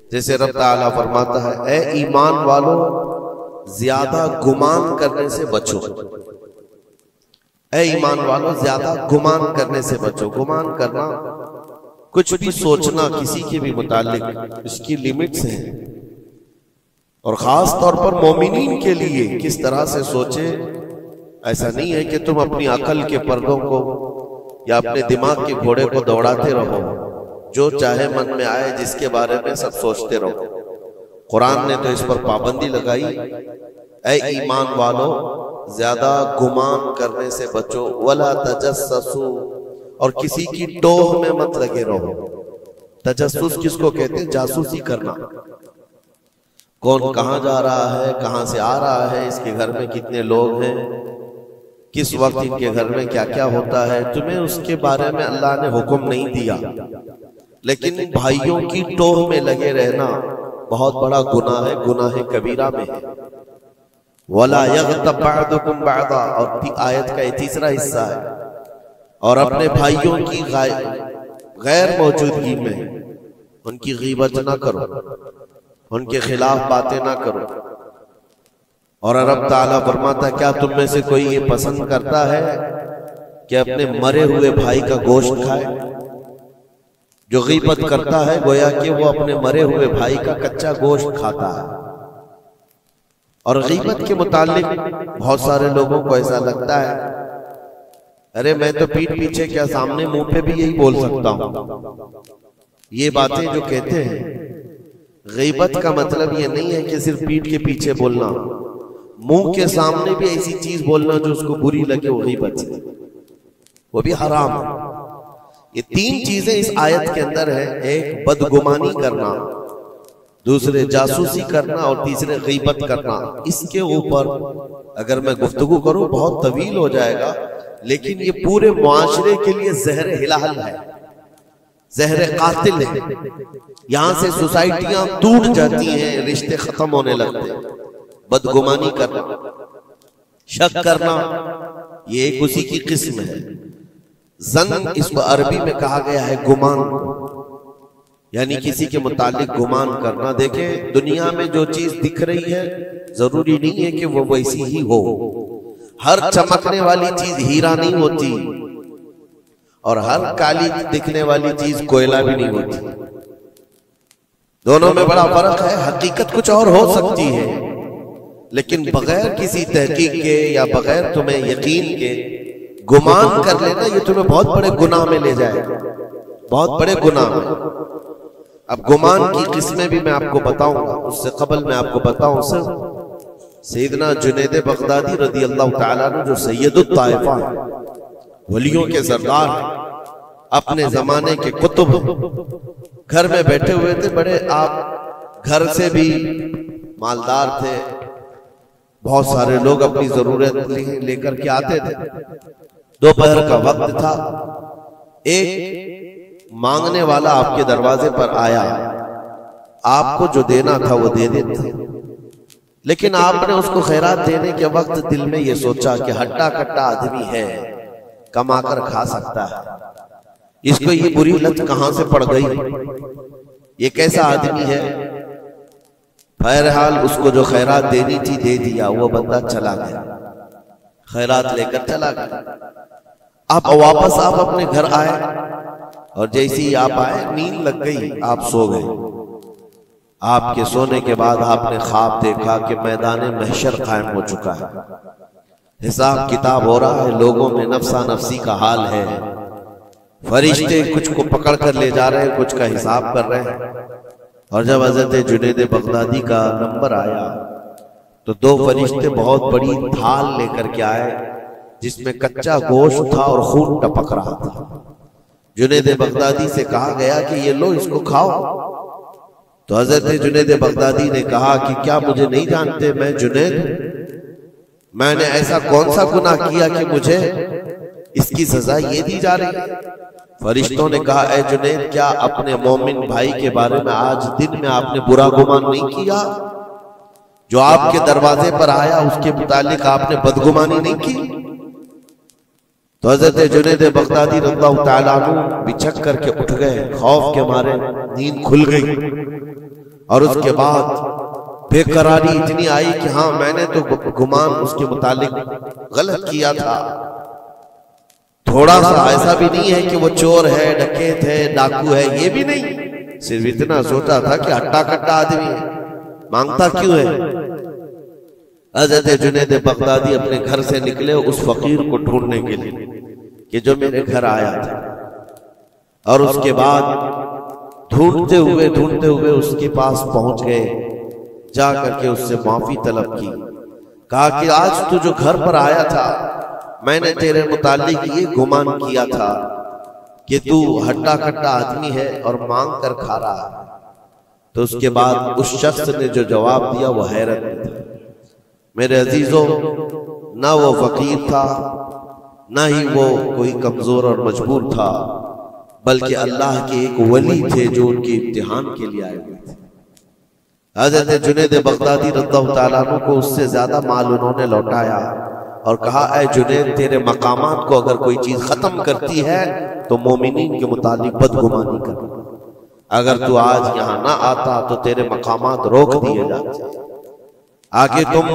जैसे रब ताला फरमाता है, ए ईमान वालों ज्यादा गुमान करने से बचो। ए ईमान वालों ज्यादा गुमान करने से बचो। गुमान करना, कुछ भी सोचना किसी के भी मुतालिक, इसकी लिमिट्स हैं। और खास तौर पर मोमिनीन के लिए किस तरह से सोचे। ऐसा नहीं है कि तुम अपनी अकल के पर्दों को या अपने दिमाग के घोड़े को दौड़ाते रहो, जो चाहे मन में आए जिसके बारे में सब सोचते रहो। कुरान ने तो इस पर पाबंदी लगाई, ऐ ईमान वालों ज्यादा गुमान करने से बचो, वला तजस्ससु, और किसी की टोह में मत लगे रहो। तजस्सुस किसको कहते हैं? जासूसी करना। कौन कहां जा रहा है, कहां से आ रहा है, इसके घर में कितने लोग हैं, किस वक्त इनके घर में क्या क्या होता है, तुम्हें उसके बारे में अल्लाह ने हुक्म नहीं दिया। लेकिन भाइयों की टोह में लगे रहना बहुत बड़ा गुनाह है, गुनाह कबीरा में है। वला यग़्तब बअदुकुम बअदा, और आयत का तीसरा हिस्सा है, और अपने भाइयों की गैर मौजूदगी में उनकी गीबत ना करो, उनके खिलाफ बातें ना करो। और रब ताला फरमाता, क्या तुम में से कोई ये पसंद करता है कि अपने मरे हुए भाई का गोश्त खाए? जो गीबत करता है गोया कि वो अपने मरे हुए भाई का कच्चा गोश्त खाता है। और गीबत के मुतालिक बहुत सारे लोगों को ऐसा लगता है, अरे मैं तो पीठ पीछे क्या सामने मुंह पे भी यही बोल सकता हूं। ये बातें जो कहते हैं, गीबत का मतलब ये नहीं है कि सिर्फ पीठ के पीछे बोलना, मुंह के सामने भी ऐसी चीज बोलना जो उसको बुरी लगे, वो गीबत है, वो भी हराम है। ये तीन चीजें इस आयत के अंदर है। एक बदगुमानी करना, दूसरे जासूसी करना, और तीसरे गीबत करना। इसके ऊपर अगर मैं गुफ्तगू करूं बहुत तवील हो जाएगा, लेकिन ये पूरे मुआशरे के लिए जहर हिलाल है, जहर कातिल है। यहां से सोसाइटियां टूट जाती हैं, रिश्ते खत्म होने लगते हैं। बदगुमानी करना, शक करना, ये एक उसी की किस्म है। जन इसको अरबी में कहा गया है गुमान, यानी किसी के मुतालिक गुमान करना। देखे, दुनिया में जो चीज दिख रही है जरूरी नहीं है कि वो वैसी ही हो। हर चमकने वाली चीज हीरा नहीं होती, और हर काली दिखने वाली चीज कोयला भी नहीं होती। दोनों में बड़ा फर्क है। हकीकत कुछ और हो सकती है, लेकिन बगैर किसी तहकीक के या बगैर तुम्हें यकीन के गुमान कर लेना, ये तुम्हें बहुत बड़े गुनाह में ले जाएगा, बहुत बड़े गुनाह में। अब गुमान की किस्में भी मैं आपको बताऊंगा, उससे कबल मैं आपको बताऊं सर, सैयदना जुनैद बगदादी रज़ी अल्लाह ताला अन्हु, जो सैयदुत ताइफा है, वलियों के सरदार, अपने जमाने के कुतुब, घर में बैठे हुए थे। बड़े आप घर से भी मालदार थे, बहुत सारे लोग अपनी जरूरत लेकर के आते थे। दोपहर का वक्त था, एक मांगने वाला आपके दरवाजे पर आया, आपको जो देना था वो दे देते, लेकिन आपने उसको खैरात देने के वक्त दिल में ये सोचा कि हट्टा कट्टा आदमी है, कमाकर खा सकता है, इसको ये बुरी लत कहां से पड़ गई, ये कैसा आदमी है। बहरहाल उसको जो खैरात देनी थी दे दिया, वो बंदा चला गया, खैरात लेकर चला गया। अब वापस आप अपने घर आए, और जैसे ही आप आए नींद लग गई, आप सो गए। आपके सोने के बाद आपने ख्वाब देखा कि मैदान महशर कायम हो चुका है, हिसाब किताब हो रहा है, लोगों में नफसा नफसी का हाल है, फरिश्ते कुछ को पकड़ कर ले जा रहे हैं, कुछ का हिसाब कर रहे हैं। और जब हजरत जुनैद बगदादी का नंबर आया तो दो फरिश्ते बहुत बड़ी थाल लेकर के आए, जिसमें कच्चा गोश्त था और खून टपक रहा था। जुनैद बगदादी से कहा गया कि ये लो, इसको खाओ। तो हजरत जुनैद बगदादी ने कहा कि क्या मुझे नहीं जानते, मैं जुनैद, मैंने ऐसा कौन सा गुनाह किया कि मुझे इसकी सजा ये दी जा रही है। फरिश्तों ने कहा, ऐ जुनैद, क्या अपने मोमिन भाई के बारे में आज दिन में आपने बुरा गुमान नहीं किया? जो आपके दरवाजे पर आया उसके मुतालिक आपने बदगुमानी नहीं की? तो हजरत जुनैद बगदादी रज़ियल्लाहु ताला अन्हु बिछक करके उठ गए, खौफ के मारे नींद खुल गई। और उसके बाद बेकरारी इतनी आई कि हाँ मैंने तो गुमान उसके मुतालिक गलत किया था। थोड़ा सा ऐसा भी नहीं है कि वो चोर है, डकैत है, डाकू है, ये भी नहीं, सिर्फ इतना सोचा था कि हट्टा कट्टा आदमी है, मांगता क्यों है। हज़रत जुनैद बगदादी अपने घर से निकले उस फकीर को ढूंढने के लिए कि जो मेरे घर आया था, और उसके बाद ढूंढते हुए उसके पास पहुंच गए। जा करके उससे माफी तलब की, कहा कि आज तू जो घर पर आया था मैंने तेरे मुतालिक ये गुमान किया था कि तू हट्टा कट्टा आदमी है और मांग कर खा रहा है। तो उसके बाद उस शख्स ने जो जवाब दिया वो हैरत में था। मेरे अजीजों, ना वो फकीर था, ना ही वो कोई कमजोर और मजबूर था, बल्कि अल्लाह के एक वली थे जो उनके इम्तिहान के लिए आए हुए थे। हज़रत जुनैद बगदादी रज़ियल्लाहु ताला अन्हु को उससे ज्यादा माल उन्होंने लौटाया और कहा, ऐ जुनैद, तेरे मकामात को अगर कोई चीज खत्म करती है तो मोमिनीन के मुतालिक बदगुमानी कर। अगर तू आज यहाँ ना आता तो तेरे मकामात रोक दिए जाते। आगे तुम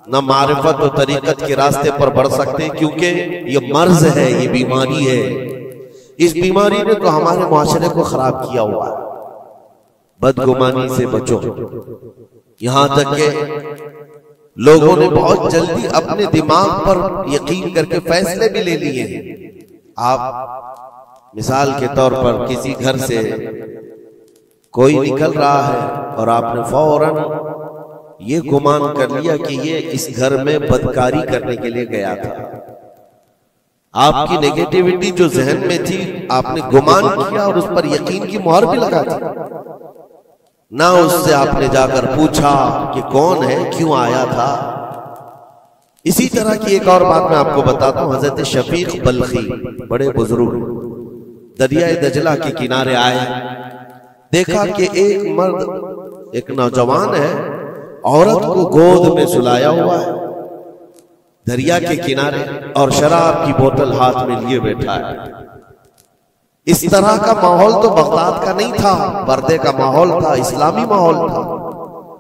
न मारिफत और तरीकत के रास्ते पर बढ़ सकते, क्योंकि ये मर्ज है, ये बीमारी है। इस बीमारी ने तो हमारे मुआशरे को खराब किया हुआ है। बदगुमानी से बचो। यहां तक के लोगों ने बहुत जल्दी अपने दिमाग पर यकीन करके फैसले भी ले लिए हैं। आप मिसाल के तौर पर किसी घर से कोई निकल रहा है और आपने फौरन ये गुमान कर लिया कि ये इस घर में बदकारी करने के लिए गया था। आपकी नेगेटिविटी जो जहन में थी आपने गुमान किया और उस पर यकीन की मोहर भी लगा दी। ना उससे आपने जाकर पूछा कि कौन है, क्यों आया था। इसी तरह की एक और बात मैं आपको बताता हूं। हजरत शफीक बल्खी बड़े बुजुर्ग दरिया दजला के किनारे आए, देखा कि एक मर्द, एक नौजवान है, औरत को गोद में सुलाया हुआ है दरिया के किनारे और शराब की बोतल हाथ में लिए बैठा है। इस तरह का माहौल तो बगदाद का नहीं था, पर्दे का माहौल था, इस्लामी माहौल था।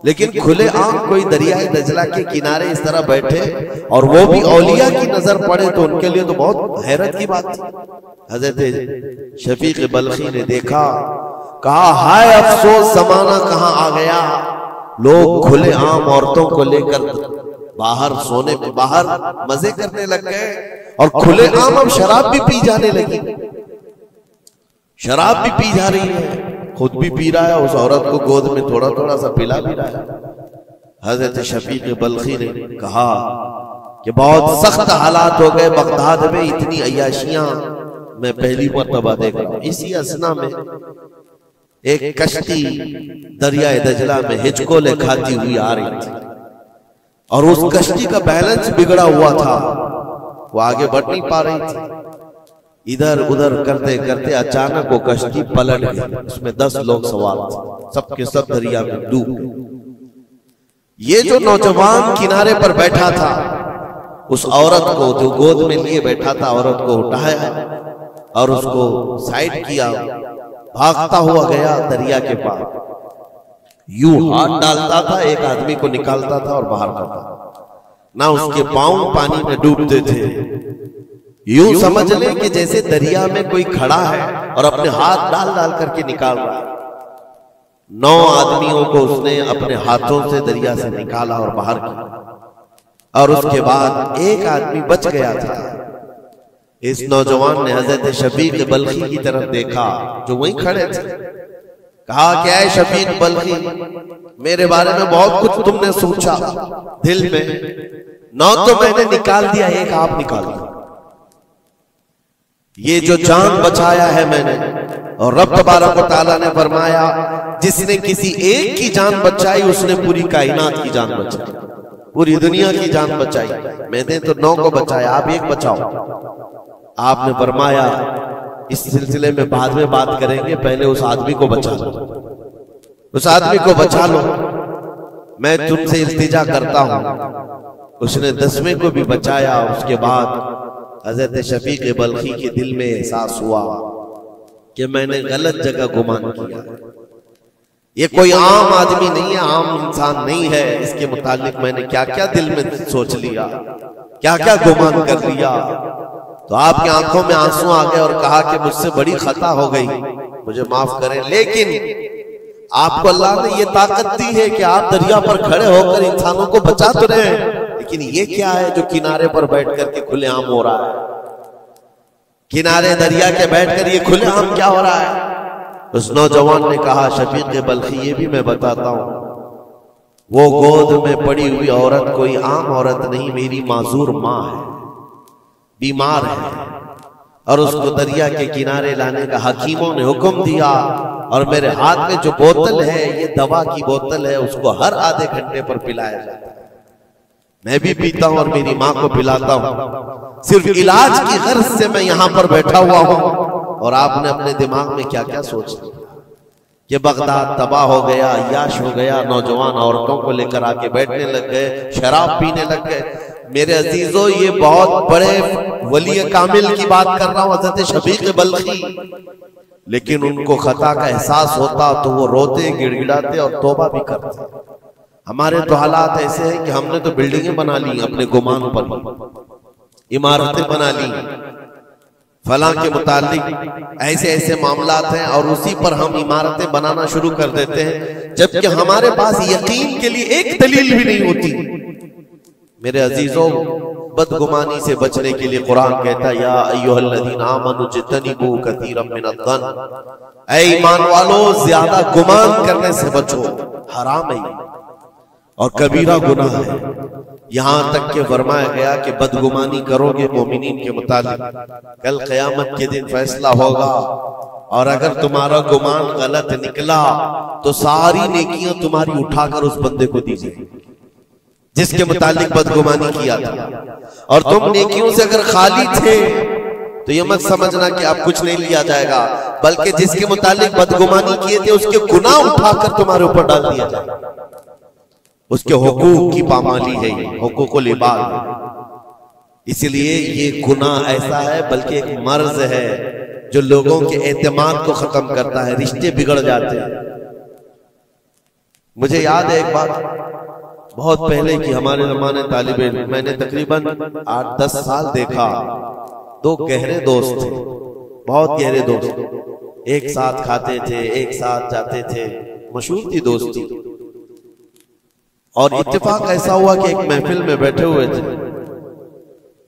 लेकिन खुले आम कोई दरियाए दजला के किनारे इस तरह बैठे और वो भी औलिया की नजर पड़े तो उनके लिए तो बहुत हैरत की बात थी। हजरत शफीक बल्खी ने देखा, कहा, हाय अफसोस, जमाना कहां आ गया। लोग खुले आम औरतों को लेकर बाहर सोने में बाहर मजे करने लग गए और खुले आम अब शराब भी पी जाने लगी। शराब भी पी जा रही है, खुद भी पी रहा है, उस औरत को गोद में थोड़ा थोड़ा सा पिला भी रहा है। हजरत शफीक बल्खी ने कहा कि बहुत सख्त हालात हो गए बगदाद में, इतनी अय्याशियां मैं पहली मर्तबा देख रहा हूं। इसी असना में एक कश्ती दरियाए दजला में हिचकोले खाती हुई आ रही थी और उस कश्ती का बैलेंस बिगड़ा हुआ था, वो आगे बढ़ नहीं पा रही थी। इधर उधर करते करते अचानक वो कश्ती पलट गई, उसमें 10 लोग सवार थे, सबके सब दरिया में डूब गए। ये जो नौजवान किनारे पर बैठा था, उस औरत को जो गोद में लिए बैठा था, औरत को उठाया और उसको साइड किया, भागता हुआ गया दरिया के पार। यूं हाथ डालता था, एक आदमी को निकालता था और बाहर करता, ना उसके पांव पानी में डूबते थे। यूं समझ ले कि जैसे दरिया में कोई खड़ा है और अपने हाथ डाल डाल करके निकाल रहा है। 9 आदमियों को उसने अपने हाथों से दरिया से निकाला और बाहर किया और उसके बाद एक आदमी बच गया था। इस नौजवान ने हजरत शफीक बल्खी की तरफ देखा जो वहीं खड़े थे, कहा, क्या है शफीक बल्खी, मेरे बारे में बहुत कुछ तुमने सोचा दिल में, 9 तो मैंने निकाल दिया, एक आप निकाल दिया। ये जो जान बचाया है मैंने, और रब तबारक व तआला ने फरमाया जिसने किसी एक की जान बचाई उसने पूरी कायनात की जान बचाई, पूरी दुनिया की जान बचाई। मैंने तो 9 को बचाया, आप एक बचाओ। आपने फरमाया इस सिलसिले में बाद में बात करेंगे, पहले उस आदमी को बचा लो, उस आदमी को बचा लो, मैं तुमसे इल्तिजा करता हूं। उसने 10वें को भी बचाया। उसके बाद हजरत शफीक बल्खी के दिल में एहसास हुआ कि मैंने गलत जगह गुमान किया, ये कोई आम आदमी नहीं है, आम इंसान नहीं है। इसके मुतालिक मैंने क्या क्या दिल में सोच लिया, क्या क्या गुमान कर लिया। तो आपकी आंखों में आंसू आ गए और कहा कि मुझसे बड़ी खता हो गई, मुझे माफ करें। लेकिन आपको अल्लाह ने ये ताकत दी है कि आप दरिया पर खड़े होकर इंसानों को बचा तो रहे हैं, लेकिन ये क्या है जो किनारे पर बैठ करके खुलेआम हो रहा है? किनारे दरिया के बैठकर ये खुलेआम क्या हो रहा है? उस नौजवान ने कहा, शफीक बल्खी, ये भी मैं बताता हूं, वो गोद में पड़ी हुई औरत कोई आम औरत नहीं, मेरी माजूर माँ है, बीमार है, और उसको दरिया के किनारे लाने का हकीमों ने हुक्म दिया। और मेरे हाथ में जो बोतल है ये दवा की बोतल है, उसको हर आधे घंटे पर पिलाया जाता है। मैं भी पीता हूं और मेरी माँ को पिलाता हूं। सिर्फ इलाज की गर्ज से मैं यहां पर बैठा हुआ हूं। और आपने अपने दिमाग में क्या क्या सोच लिया कि बगदाद तबाह हो गया, याश हो गया, नौजवान औरतों को लेकर आके बैठने लग गए, शराब पीने लग गए। मेरे अजीजों, ये बहुत बड़े वली कामिल की बात कर रहा हूं, हज़रत शफीक बल्खी। लेकिन उनको खता का एहसास होता तो वो रोते, गिड़गिड़ाते और तौबा भी करते। हमारे तो हालात ऐसे हैं कि हमने तो बिल्डिंगें बना ली अपने गुमान पर, इमारतें बना ली, फलां के मुतालिक ऐसे ऐसे मामलात हैं, और उसी पर हम इमारतें बनाना शुरू कर देते हैं, जबकि हमारे पास यकीन के लिए एक दलील भी नहीं होती। मेरे अजीजों, बदगुमानी से बचने के लिए कुरान कहता है, या अय्युहल्लज़ीना आमनू इज्तनिबू कसीरम मिनज़्ज़न, ऐ ईमान वालों, ज्यादा गुमान करने से बचो, हराम है और कबीरा गुनाह है। यहां तक के फरमाया गया कि बदगुमानी करोगे मोमिनीन के मुतालिक, कल क़यामत के दिन फैसला होगा, और अगर तुम्हारा गुमान गलत निकला तो सारी नेकियां तुम्हारी उठाकर उस बंदे को दी जाएगी जिसके मुतालिक बदगुमानी किया था। और तुम नेकियों से अगर खाली थे तो ये मत समझना कि अब कुछ नहीं लिया जाएगा, बल्कि जिसके मुतालिक बदगुमानी किए थे उसके गुनाह उठाकर तुम्हारे ऊपर डाल दिया जाएगा। उसके हुकूक की पामाली है, ये हुकूकुल इबाद। इसलिए ये गुनाह ऐसा है, बल्कि एक मर्ज है जो लोगों के एतमाद को खत्म करता है, रिश्ते बिगड़ जाते हैं। मुझे याद है एक बात बहुत पहले की, हमारे जमाने तालिब इल्म, मैंने तकरीबन 8-10 साल देखा, दो गहरे दोस्त थे, बहुत गहरे दोस्त, एक साथ खाते थे, एक साथ जाते थे, मशहूर थी दोस्ती। और इत्तेफाक ऐसा हुआ कि एक महफिल में बैठे हुए थे,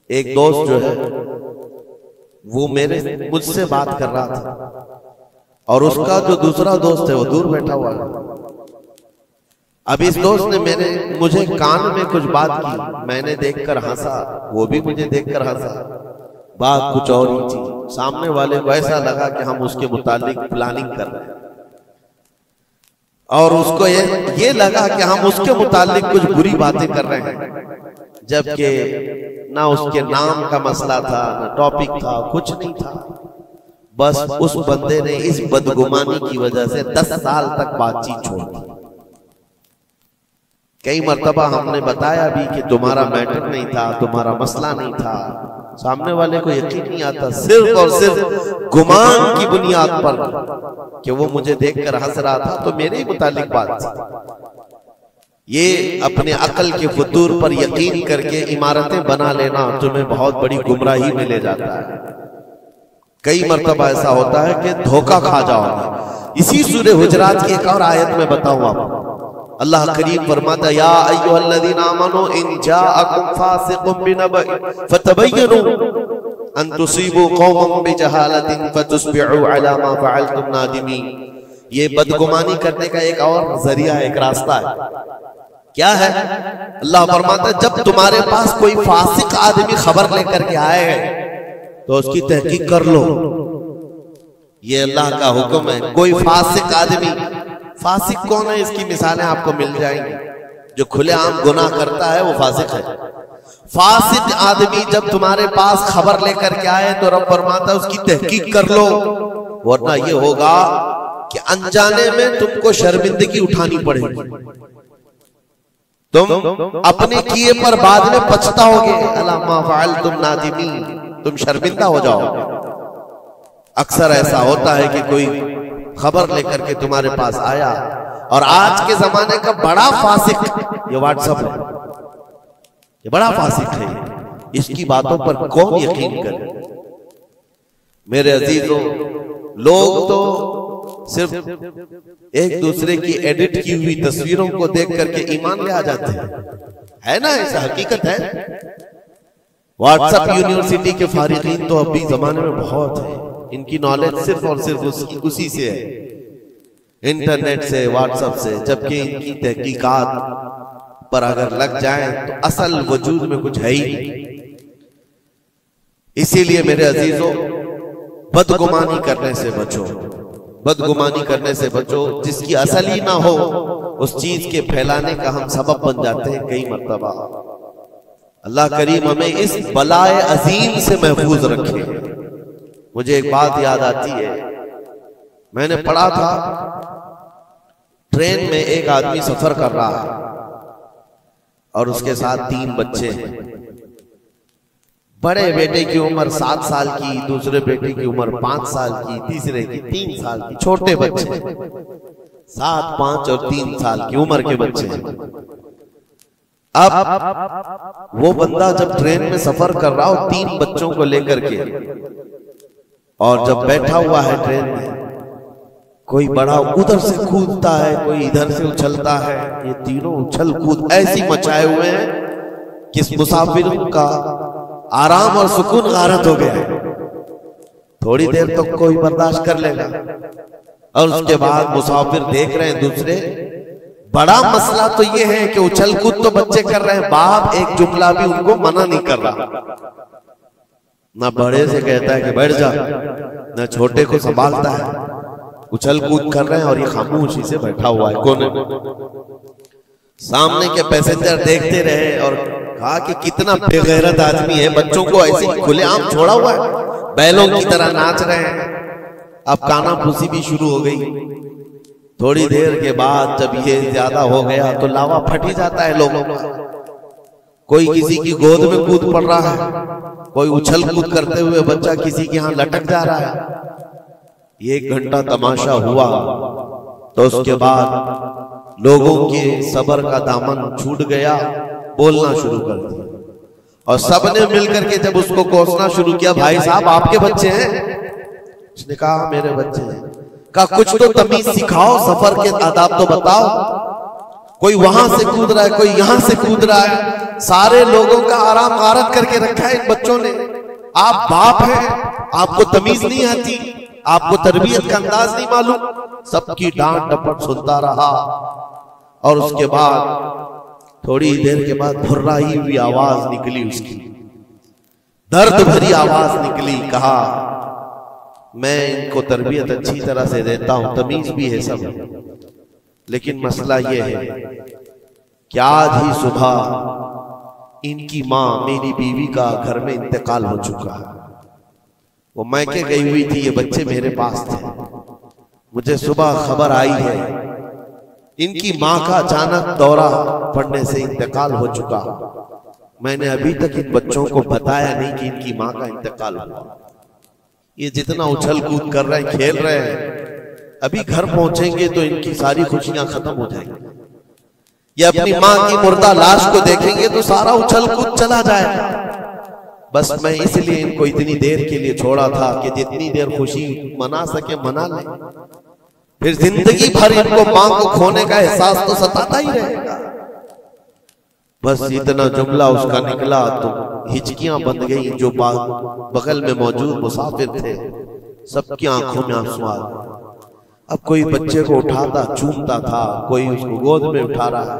एक दोस्त जो है वो मुझसे बात कर रहा था, और उसका जो दूसरा दोस्त है वो दूर बैठा हुआ है। अब इस दोस्त ने मुझे कान में कुछ बात की, मैंने देखकर हंसा, वो भी मुझे देखकर हंसा, बात कुछ और ही थी। सामने वाले को ऐसा लगा कि हम उसके मुतालिक प्लानिंग कर रहे हैं, और उसको ये लगा कि हम उसके मुतालिक कुछ बुरी बातें कर रहे हैं, जबकि ना उसके नाम का मसला था, ना टॉपिक था, कुछ नहीं था। बस उस बंदे ने इस बदगुमानी की वजह से 10 साल तक बातचीत छोड़ दी। कई मर्तबा हमने बताया भी कि तुम्हारा मैटर नहीं था, तुम्हारा मसला नहीं था, सामने वाले को यकीन नहीं आता, सिर्फ और सिर्फ गुमान की बुनियाद पर कि वो मुझे देखकर हंस रहा था तो मेरे ही मुतालिक बात थी। ये अपने अकल के फतूर पर यकीन करके इमारतें बना लेना तुम्हें बहुत बड़ी गुमराही में ले जाता है। कई मर्तबा ऐसा होता है कि धोखा खा जाओगे। इसी सूरह हुजरात की एक और आयत में बताऊं आपको, अल्लाह करीम फरमाता, या अय्युहल्लज़ीना आमनू इन जाअकुम फासिकुम बिनबइन फतबय्यनु अन तुसीबू कौमन बिजहालतिन फतुस्बिहू अला मा फअलतुम नादिमीन। ये बदगुमानी करने का एक और जरिया है, एक रास्ता है। क्या है? अल्लाह फरमाता, जब तुम्हारे पास कोई फासिक आदमी खबर लेकर के आए तो उसकी तहकीक कर लो। ये अल्लाह का हुक्म है। कोई फासिक आदमी, फासिक कौन है इसकी मिसालें आपको मिल जाएंगी। जो खुलेआम गुनाह करता है वो फासिक है। फासिक आदमी जब तुम्हारे पास खबर लेकर के आए तो रब फरमाता उसकी तहकीक कर लो, वरना ये होगा कि अनजाने में तुमको शर्मिंदगी उठानी पड़ेगी, तुम अपने किए पर बाद में पछताओगे। अला मा फअलतुम नादिमीन, तुम शर्मिंदा हो जाओगे। अक्सर ऐसा होता है कि कोई खबर लेकर के तुम्हारे पास आया और आज के जमाने का बड़ा फासिक ये व्हाट्सएप है, ये बड़ा फासिक है। इसकी बातों पर कौन यकीन करे? मेरे अजीजों, लोग तो सिर्फ एक दूसरे की एडिट की हुई तस्वीरों को देख करके ईमान ले आ जाते हैं, है ना? ऐसा हकीकत है। व्हाट्सएप यूनिवर्सिटी के फारिगीन तो अभी जमाने में बहुत है, इनकी नॉलेज सिर्फ और सिर्फ उसी से है, इंटरनेट से, व्हाट्सएप से। जबकि इनकी तहकीकात पर अगर लग जाए तो असल वजूद में कुछ है ही नहीं। इसीलिए मेरे अजीजों, बदगुमानी करने से बचो, बदगुमानी करने से बचो। जिसकी असल ही ना हो उस चीज के फैलाने का हम सबब बन जाते हैं कई मर्तबा। अल्लाह करीम हमें इस बलाए अजीम से महफूज रखे। मुझे एक बात याद आती है, मैंने पढ़ा था ट्रेन में एक आदमी सफर कर रहा है और उसके साथ 3 बच्चे हैं। बड़े बेटे की उम्र 7 साल की, दूसरे बेटे की उम्र 5 साल की, तीसरे की 3 साल की। छोटे बच्चे 7, 5 और 3 साल की उम्र के बच्चे। अब वो बंदा जब ट्रेन में सफर कर रहा हो 3 बच्चों को लेकर के, और जब बैठा हुआ है ट्रेन में, कोई बड़ा उधर से कूदता है, कोई इधर से उछलता है। ये तीनों उछल कूद ऐसी मचाए हुए हैं कि मुसाफिरों का आराम और सुकून गारत हो गया है। थोड़ी देर तो कोई बर्दाश्त कर लेगा, और उसके बाद मुसाफिर देख रहे हैं दूसरे। बड़ा मसला तो ये है कि उछल कूद तो बच्चे कर रहे हैं, बाप एक जुमला भी उनको मना नहीं कर रहा। ना बड़े से कहता है कि बैठ जा, ना छोटे को संभालता है। उछल कूद कर रहे हैं और ये खामोशी से बैठा हुआ है कोने में। सामने के पैसेंजर देखते रहे और कहा कि कितना बेगैरत आदमी है, बच्चों को ऐसे खुलेआम छोड़ा हुआ है, बैलों की तरह नाच रहे हैं। अब कानाफूसी भी शुरू हो गई। थोड़ी देर के बाद जब ये ज्यादा हो गया तो लावा फट ही जाता है लोगों का। कोई किसी की गोद में कूद पड़ रहा है, कोई उछल कूद करते हुए बच्चा किसी के यहाँ लटक जा रहा है। ये 1 घंटा तमाशा हुआ तो उसके बाद लोगों के सब्र का दामन छूट गया, बोलना शुरू कर दिया। और सबने मिलकर के जब उसको कोसना शुरू किया, भाई साहब आपके बच्चे हैं? उसने कहा मेरे बच्चे हैं। कहा कुछ तो तमीज सिखाओ, सफर के आदाब तो बताओ। कोई वहां से कूद रहा है, कोई यहां से कूद रहा है, सारे लोगों का आराम गारत करके रखा है इन बच्चों ने। आप बाप हैं, आपको तमीज नहीं आती, आपको तरबियत का अंदाज नहीं मालूम। सबकी डांट डपट सुनता रहा और उसके बाद थोड़ी देर के बाद भुर्राई हुई आवाज निकली, उसकी दर्द भरी आवाज निकली। कहा मैं इनको तरबियत अच्छी तरह से देता हूं, तमीज भी है सब, लेकिन मसला यह है कि आज ही सुबह इनकी माँ मेरी बीवी का घर में इंतकाल हो चुका है। वो मैके गई हुई थी, ये बच्चे मेरे पास थे। मुझे सुबह खबर आई है इनकी माँ का अचानक दौरा पड़ने से इंतकाल हो चुका। मैंने अभी तक इन बच्चों को बताया नहीं कि इनकी माँ का इंतकाल हुआ। ये जितना उछल कूद कर रहे हैं, खेल रहे हैं, अभी घर पहुंचेंगे तो इनकी सारी खुशियां खत्म हो जाएंगी। ये अपनी माँ की मुर्दा लाश को देखेंगे तो सारा उछल कूद चला जाएगा। बस मैं इसलिए इनको इतनी देर के लिए छोड़ा था कि जितनी देर खुशी मना सके मना ले, फिर जिंदगी भर इनको मां को खोने का एहसास तो सताता ही रहेगा। बस इतना जुमला उसका निकला तो हिचकियां बंद गई। जो बगल में मौजूद मुसाफिर थे सबकी आंखों में आंसू आ गए। अब कोई बच्चे को उठाता चूमता था, कोई उसको गोद में उठा रहा है।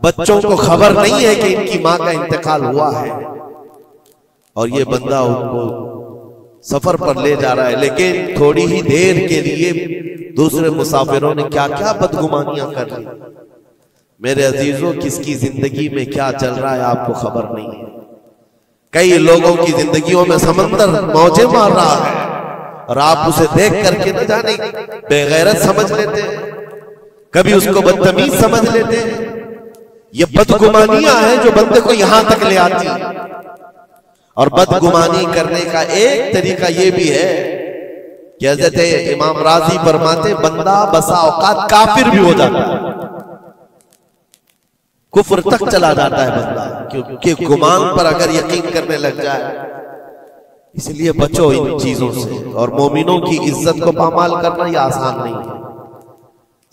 बच्चों को खबर नहीं है कि इनकी मां का इंतकाल हुआ है और ये बंदा उनको सफर पर ले जा रहा है। लेकिन थोड़ी ही देर के लिए दूसरे मुसाफिरों ने क्या क्या बदगुमानियां कर ली। मेरे अजीजों, किसकी जिंदगी में क्या चल रहा है आपको खबर नहीं है। कई लोगों की जिंदगियों में समंदर मौजें मार रहा है और आप उसे देख करके न जाने बेगैरत समझ लेते हैं, कभी उसको बदतमीज समझ लेते हैं। ये बदगुमानियां हैं जो बंदे को यहां तक ले आती है। और बदगुमानी करने का एक तरीका यह भी है कि हज़रत इमाम राजी फरमाते बंदा बसा औकात काफिर भी हो जाता है, कुफ्र तक चला जाता है बंदा, क्योंकि गुमान पर अगर यकीन करने लग जाए। इसलिए बचो इन चीजों से। और मोमिनों की इज्जत को पामाल करना यह आसान नहीं है।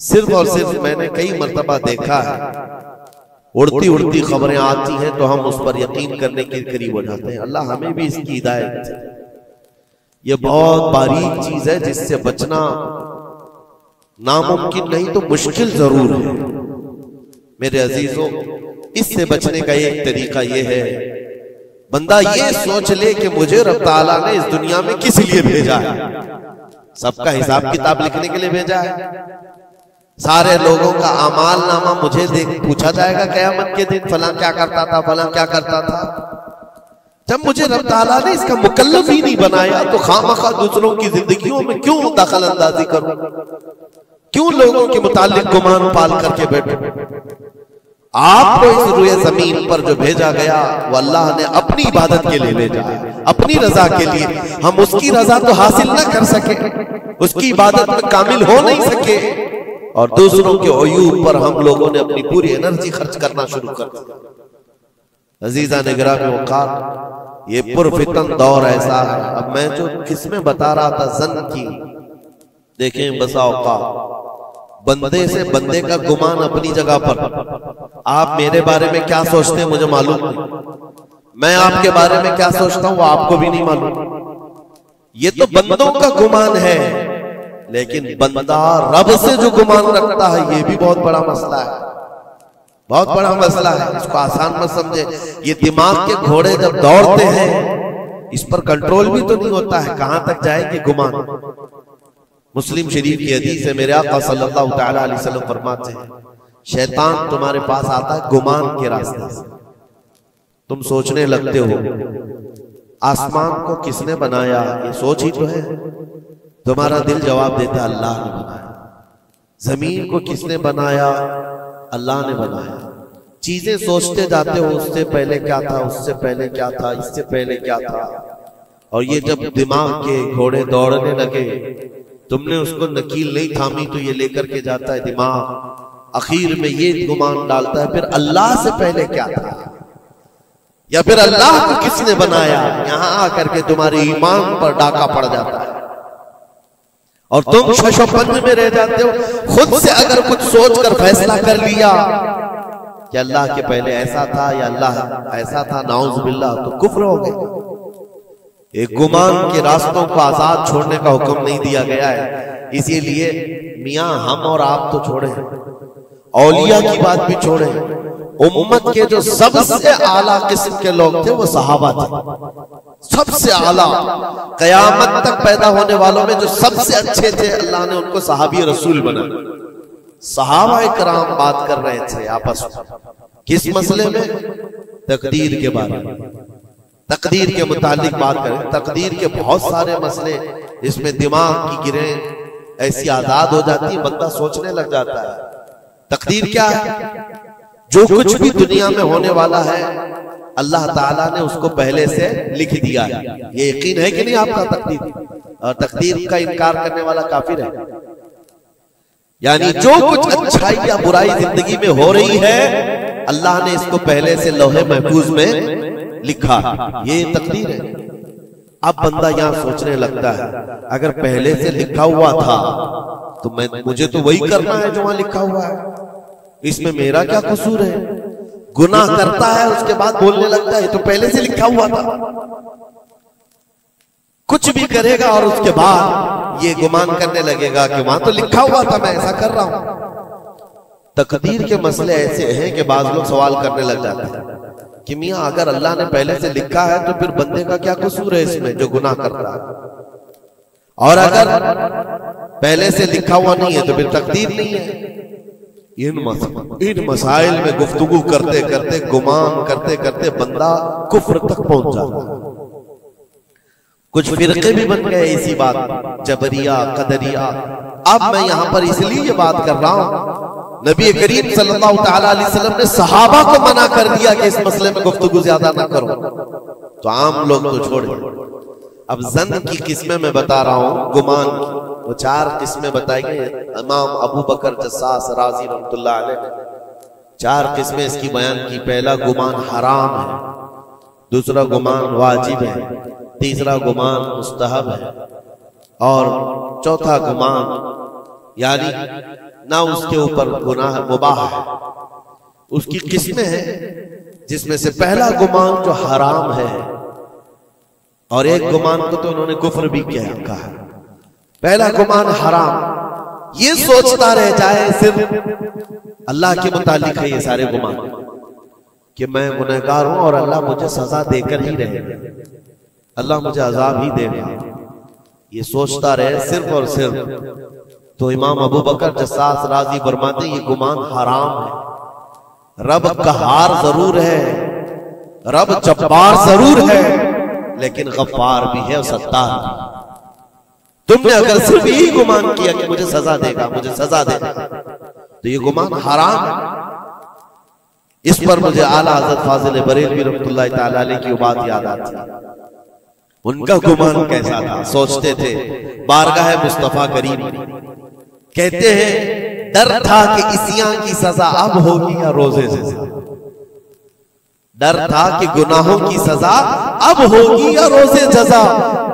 सिर्फ और सिर्फ मैंने कई मर्तबा देखा है, उड़ती उड़ती खबरें आती हैं तो हम उस पर यकीन करने के करीब हो जाते हैं। अल्लाह हमें भी इसकी हिदायत दे। ये बहुत बारीक चीज है जिससे बचना नामुमकिन नहीं तो मुश्किल जरूर है। मेरे अजीजों, इससे बचने का एक तरीका यह है, बंदा ये सोच ले कि मुझे रब ताला ने इस दुनिया में किस लिए भेजा है। सबका हिसाब किताब लिखने के लिए भेजा है। सारे लोगों का अमाल नामा मुझे पूछा जाएगा क़यामत के दिन, फलां क्या करता था, फलां क्या करता था। जब मुझे रब ताला ने इसका मुकल्लफ ही नहीं बनाया तो खामखा दूसरों की जिंदगियों में क्यों दखल अंदाजी करूं, क्यों लोगों के मुतालिक गुमान पाल करके बैठूं। आपको इस रुए जमीन पर जो भेजा गया वो अल्लाह ने अपनी इबादत के लिए भेजा है, अपनी रजा के लिए। हम उसकी रजा तो हासिल ना कर सके, उसकी इबादत में कामिल हो नहीं सके, और दूसरों के अयूब पर हम लोगों ने अपनी पूरी एनर्जी खर्च करना शुरू कर दिया। अजीजा निगरानी औकात, ये पुरफितन दौर ऐसा है। अब मैं जो किस्में बता रहा था जन की, देखें बसा औकात बंदे से बंदे का गुमान अपनी जगह पर। आप मेरे बारे में क्या सोचते हैं मुझे मालूम नहीं, मैं आपके बारे में क्या सोचता हूं वो आपको भी नहीं मालूम। ये तो बंदों का गुमान है, लेकिन बंदा रब से जो गुमान रखता है ये भी बहुत बड़ा मसला है, बहुत बड़ा मसला है। इसको आसान मत समझे। ये दिमाग के घोड़े जब दौड़ते हैं इस पर कंट्रोल भी तो नहीं होता है, कहां तक जाएंगे गुमान। मुस्लिम शरीफ की हदीस है, मेरे आका सल्लल्लाहु तआला अलैहि वसल्लम फरमाते हैं, शैतान तुम्हारे पास आता है गुमान के रास्ते से। तुम सोचने लगते हो आसमान को किसने बनाया, ये सोच ही तो है। तुम्हारा दिल जवाब देता है अल्लाह ने बनाया। जमीन को किसने बनाया, अल्लाह ने बनाया। चीजें सोचते जाते हो, उससे पहले क्या था, उससे पहले क्या था, इससे पहले क्या था। और ये जब दिमाग के घोड़े दौड़ने लगे, तुमने उसको नकील नहीं थामी तो ये लेकर के जाता है दिमाग। आखिर में ये गुमान डालता है फिर अल्लाह से पहले क्या था, या फिर अल्लाह को किसने बनाया। यहां आकर के तुम्हारे ईमान पर डाका पड़ जाता है और तुम शशोपंज में रह जाते हो। खुद से अगर कुछ सोचकर फैसला कर लिया कि अल्लाह के पहले ऐसा था या अल्लाह ऐसा था, नाउज़ बिल्लाह, तो कुफ्र हो गया। एक गुमान के रास्तों को आजाद छोड़ने का हुक्म नहीं दिया गया है। इसीलिए मियां हम और आप तो छोड़े, औलिया की बात भी छोड़े, उम्मत के जो सबसे आला किस्म के लोग थे वो सहाबा थे। सबसे आला, कयामत तक पैदा होने वालों में जो सबसे अच्छे थे अल्लाह ने उनको सहाबी रसूल बनाया। सहाबा इकराम बात कर रहे थे आपस में किस मसले में, तकदीर के बारे में, तकदीर के मुतालिक बात करें। तकदीर के बहुत सारे मसले, इसमें दिमाग की गिरें ऐसी आजाद हो जाती है, बंदा सोचने लग जाता है। तकदीर क्या है, जो कुछ भी दुनिया में होने वाला है अल्लाह ताला ने उसको पहले से लिख दिया है। ये यकीन है कि नहीं आपका तकदीर? और तकदीर का इनकार करने वाला काफिर है। यानी जो कुछ अच्छाई या बुराई जिंदगी में हो रही है अल्लाह ने इसको पहले से लौहे महफूज में लिखा, ये तकदीर है। अब बंदा यहां सोचने लगता है अगर पहले से लिखा हुआ था तो मुझे तो वही करना है जो वहां लिखा हुआ है, इसमें मेरा क्या कसूर है। गुनाह करता है उसके बाद बोलने लगता है तो पहले से लिखा हुआ था। कुछ भी करेगा और उसके बाद ये गुमान करने लगेगा कि वहां तो लिखा हुआ था, मैं ऐसा कर रहा हूं। तकदीर के मसले ऐसे हैं कि बाज लोग सवाल करने लग जाते हैं कि मियां अगर अल्लाह ने पहले से लिखा है तो फिर बंदे का क्या कसूर है इसमें जो गुनाह कर रहा है, और अगर पहले से लिखा हुआ नहीं है तो फिर तकदीर नहीं है। इन मसाइल में गुफ्तगू करते करते, गुमान करते करते बंदा कुफ्र तक पहुंच जाता है। कुछ फिरके भी बन गए इसी बात, जबरिया, कदरिया। अब मैं यहां पर इसलिए ये बात कर रहा हूं, नबी करीम सल्लल्लाहु तआला अलैहि वसल्लम ने सहाबा को मना कर दिया कि इस मसले में गुफ्तगू ज्यादा ना करो, तो आम लोग तो छोड़े। अब जन की किस्में मैं बता रहा हूं, गुमान की वो 4 किस्में बताई गई। इमाम अबू बकर जस्सास राजी रहमतुल्लाह अलैह ने 4 किस्में इसकी बयान की। पहला गुमान हराम है, दूसरा गुमान वाजिब है, तीसरा गुमान मुस्तहब है और चौथा गुमान यानी ना उसके ऊपर गुनाह मुबाह है। उसकी किस्में हैं जिसमें से पहला गुमान जो हराम है, और एक गुमान को तो उन्होंने कुफ्र भी कहा। पहला गुमान हराम, ये सोचता रह जाए सिर्फ अल्लाह के मुतालिक है ये सारे गुमान कि मैं गुनहगार हूं और अल्लाह मुझे सजा देकर ही रहेगा, अल्लाह मुझे अजाब ही देगा, ये सोचता रहे सिर्फ और सिर्फ। तो इमाम अबू बकर जस्सास राजी फरमाते ये गुमान हराम है। रब कहार जरूर है, रब जब्बार जरूर है, लेकिन गफ्फार भी है और सत्तार भी। तुमने अगर सिर्फ यही गुमान किया कि मुझे सजा देगा, मुझे सजा देगा, तो ये गुमान हराम है। इस पर मुझे आला हज़रत फाजिल बरेलवी रहमतुल्लाह तआला अलैह की बात याद आती है। उनका गुमान कैसा था, सोचते थे बारगाह मुस्तफा करीम, कहते हैं डर था कि इसियां की सजा अब होगी या रोजे से, डर था कि गुनाहों की सजा अब होगी या रोजे जजा,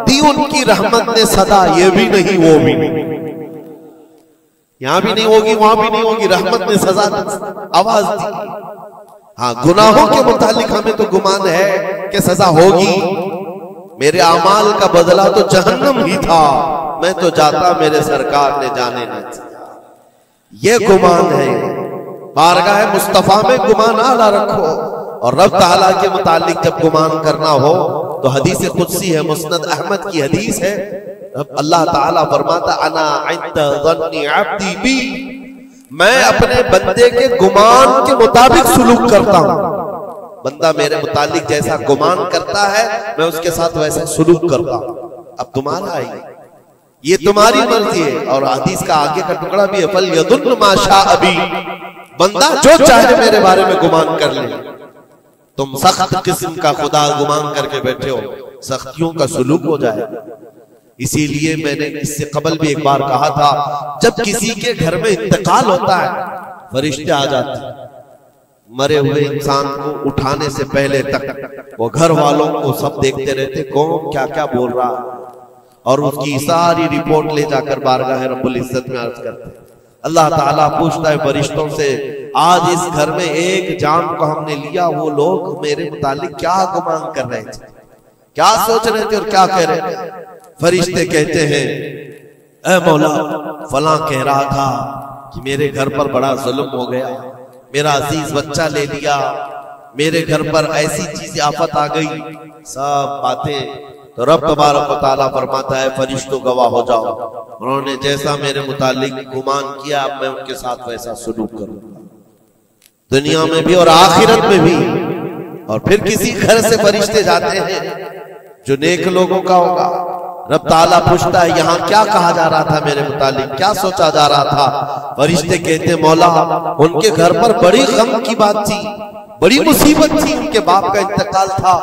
दी उनकी रहमत ने सदा, ये भी नहीं वो भी नहीं, यहां भी नहीं होगी वहां भी नहीं होगी, रहमत ने सजा आवाज दी। हाँ, गुनाहों के मुतालिक हमें तो गुमान है कि सजा होगी, मेरे अमाल का बदला तो जहन्नम ही था, मैं तो जाता मेरे सरकार ने जाने न दिया, ये गुमान है। बारगाह मुस्तफा में गुमान आला रखो, और रब ताला के मुतालिक जब गुमान करना हो तो हदीस कुदसी है, मुस्नद अहमद की हदीस है, अल्लाह ताला फरमाता अना इंद ज़न्नी अब्दी बी, मैं अपने बंदे के गुमान के मुताबिक सुलूक करता हूं। बंदा मेरे मुतालिक जैसा गुमान करता है मैं उसके साथ वैसा सुलूक करता हूं। अब तुम्हारा है, ये तुम्हारी मर्जी है। और हदीस का आगे का टुकड़ा भी है, फल यदुन मा शाअ बी, बंदा जो चाहे मेरे बारे में गुमान कर ले। तुम सख्त किस्म का खुदा गुमान करके बैठे हो, सख्तियों का सुलूक हो जाए। इसीलिए मैंने इससे कबल भी एक बार कहा था, जब किसी के घर में इंतकाल होता है, फरिश्ते आ जाते हैं, मरे हुए इंसान को उठाने से पहले तक वो घर वालों को सब देखते रहते, कौन क्या क्या बोल रहा, और उसकी सारी रिपोर्ट ले जाकर बारगाह रब्बुल इज्जत में अर्ज करते हैं। अल्लाह ताला पूछता है फरिश्तों से, आज इस घर में एक जान को हमने लिया, वो लोग मेरे मुतालिक क्या गुमान कर रहे थे, क्या सोच रहे थे और क्या कह रहे थे? फरिश्ते कहते हैं, ऐ मौला फलां कह रहा था कि मेरे घर पर बड़ा जुल्म हो गया, मेरा अजीज बच्चा ले लिया, मेरे घर पर ऐसी चीज आफत आ गई, सब बातें। तो रब तबारक व तआला फरमाता है, फरिश्तों गवाह हो जाओ, उन्होंने जैसा मेरे मुतालिक गुमान किया, अब मैं उनके साथ वैसा सलूक करूंगा, दुनिया में भी और आखिरत में भी। और फिर किसी घर से फरिश्ते जाते हैं जो नेक लोगों का होगा, रब ताला पूछता है, यहाँ क्या कहा जा रहा था मेरे मुतालिक, क्या सोचा जा रहा था? फरिश्ते कहते, मौला उनके घर पर बड़ी गम की बात थी, बड़ी मुसीबत थी, उनके बाप का इंतकाल था,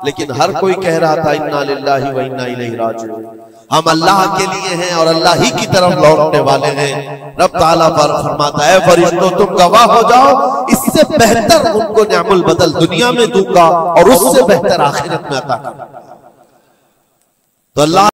लेकिन हर कोई कह रहा था इन्ना लिल्लाहि व इन्ना इलैहि राजिऊन, हम अल्लाह के लिए हैं और अल्लाह ही की तरफ लौटने वाले हैं। रब ताला पर फरमाता है, फरिश्तों तुम गवाह हो जाओ, इससे बेहतर उनको निअमुल बदल दुनिया में दूंगा और उससे बेहतर आखिरत में अता करूंगा। तो अल्लाह